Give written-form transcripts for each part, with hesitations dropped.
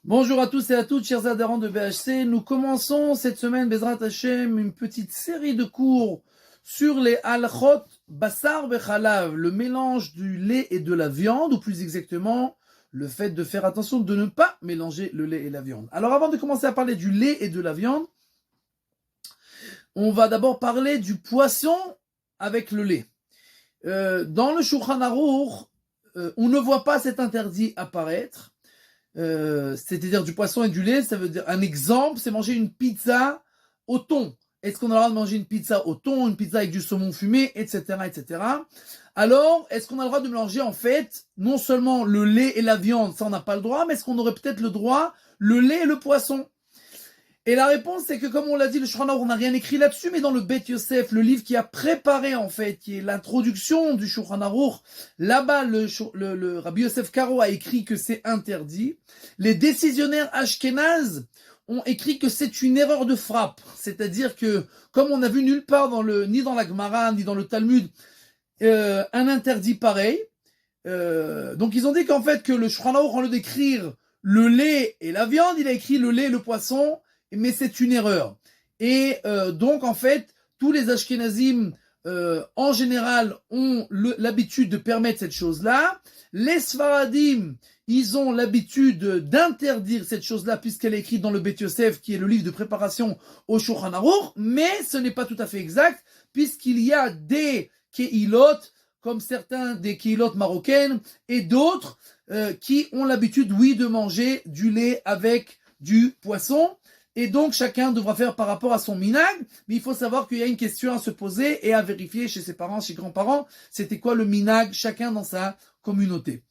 Bonjour à tous et à toutes, chers adhérents de BHC. Nous commençons cette semaine, Bezrat Hashem, une petite série de cours sur les halachot basar bechalav, le mélange du lait et de la viande, ou plus exactement, le fait de faire attention de ne pas mélanger le lait et la viande. Alors avant de commencer à parler du lait et de la viande, on va d'abord parler du poisson avec le lait. Dans le Shulchan Aruch, on ne voit pas cet interdit apparaître. C'est-à-dire du poisson et du lait, ça veut dire un exemple, c'est manger une pizza au thon. Est-ce qu'on a le droit de manger une pizza au thon, une pizza avec du saumon fumé, etc., etc. Alors, est-ce qu'on a le droit de mélanger en fait non seulement le lait et la viande, ça on n'a pas le droit, mais est-ce qu'on aurait peut-être le droit le lait et le poisson? Et la réponse, c'est que comme on l'a dit, le Shulchan Aruch, on n'a rien écrit là-dessus, mais dans le Bet Yosef, le livre qui a préparé, en fait, qui est l'introduction du Shulchan Aruch, là-bas, le Rabbi Yosef Karo a écrit que c'est interdit. Les décisionnaires ashkénazes ont écrit que c'est une erreur de frappe. C'est-à-dire que, comme on n'a vu nulle part ni dans la Gemara, ni dans le Talmud, un interdit pareil, donc ils ont dit qu'en fait, que le Shulchan Aruch, en lieu d'écrire le lait et la viande, il a écrit le lait et le poisson, mais c'est une erreur. Et donc, en fait, tous les Ashkenazim, en général, ont l'habitude de permettre cette chose-là. Les Sfaradim, ils ont l'habitude d'interdire cette chose-là, puisqu'elle est écrite dans le Bet Yosef, qui est le livre de préparation au Shulchan Aruch, mais ce n'est pas tout à fait exact, puisqu'il y a des Kehilot, comme certains des Kehilot marocaines, et d'autres qui ont l'habitude, oui, de manger du lait avec du poisson. Et donc, chacun devra faire par rapport à son minag, mais il faut savoir qu'il y a une question à se poser et à vérifier chez ses parents, chez grands-parents, c'était quoi le minag, chacun dans sa communauté.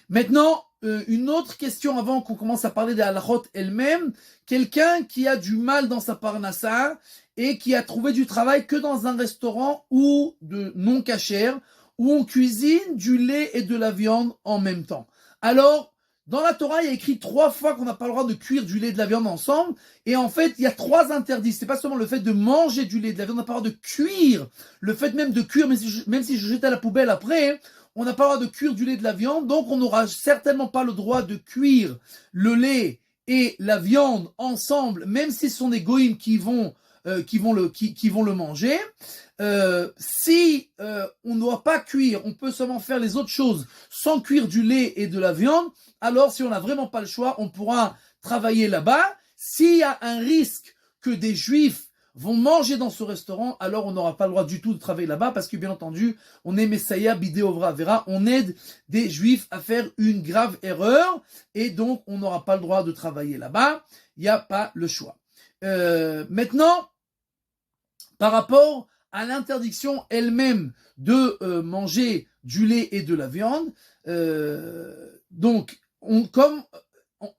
Maintenant, une autre question avant qu'on commence à parler des halachot elles-mêmes. Quelqu'un qui a du mal dans sa parnassa et qui a trouvé du travail que dans un restaurant ou de non cachère, où on cuisine du lait et de la viande en même temps. Alors, dans la Torah, il y a écrit 3 fois qu'on n'a pas le droit de cuire du lait et de la viande ensemble. Et en fait, il y a 3 interdits. C'est pas seulement le fait de manger du lait et de la viande, on n'a pas le droit de cuire. Le fait même de cuire, même si je jette à la poubelle après, on n'a pas le droit de cuire du lait et de la viande. Donc, on n'aura certainement pas le droit de cuire le lait et la viande ensemble, même si ce sont des goïms qui vont le manger. Si on ne doit pas cuire, on peut seulement faire les autres choses sans cuire du lait et de la viande. Alors, si on n'a vraiment pas le choix, on pourra travailler là-bas. S'il y a un risque que des juifs vont manger dans ce restaurant, alors on n'aura pas le droit du tout de travailler là-bas, parce que bien entendu, on est Messiah, Bidé Ovra Vera, on aide des juifs à faire une grave erreur, et donc on n'aura pas le droit de travailler là-bas. Il n'y a pas le choix. Maintenant, par rapport à l'interdiction elle-même de manger du lait et de la viande, donc, comme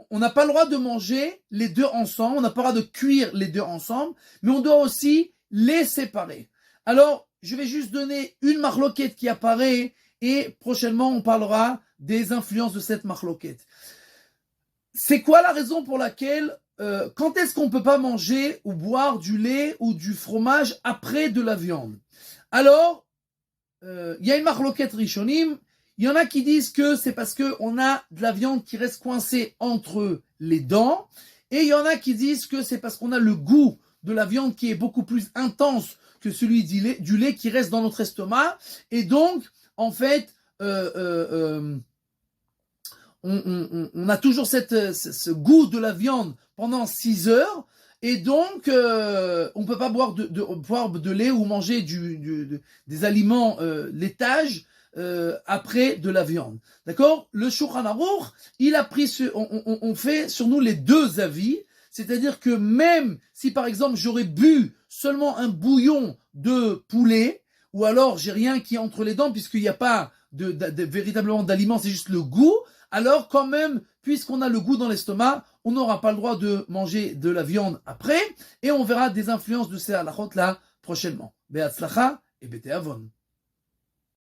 on n'a pas le droit de manger les deux ensemble, on n'a pas le droit de cuire les deux ensemble, mais on doit aussi les séparer. Alors, je vais juste donner une marloquette qui apparaît, et prochainement on parlera des influences de cette marloquette. C'est quoi la raison pour laquelle quand est-ce qu'on ne peut pas manger ou boire du lait ou du fromage après de la viande? Alors, il y a une marloquette rishonim. Il y en a qui disent que c'est parce qu'on a de la viande qui reste coincée entre les dents. Et il y en a qui disent que c'est parce qu'on a le goût de la viande qui est beaucoup plus intense que celui du lait qui reste dans notre estomac. Et donc, en fait, on a toujours ce goût de la viande pendant 6 heures, et donc on ne peut pas boire de lait ou manger des aliments laitages après de la viande. D'accord? Le Shulchan Aruch, il a pris on fait sur nous les deux avis, c'est-à-dire que même si par exemple j'aurais bu seulement un bouillon de poulet, ou alors j'ai rien qui est entre les dents puisqu'il n'y a pas véritablement d'aliments, c'est juste le goût, alors quand même, puisqu'on a le goût dans l'estomac, on n'aura pas le droit de manger de la viande après, et on verra des influences de ces halachot là prochainement. Be'atzlacha et B'te'avon.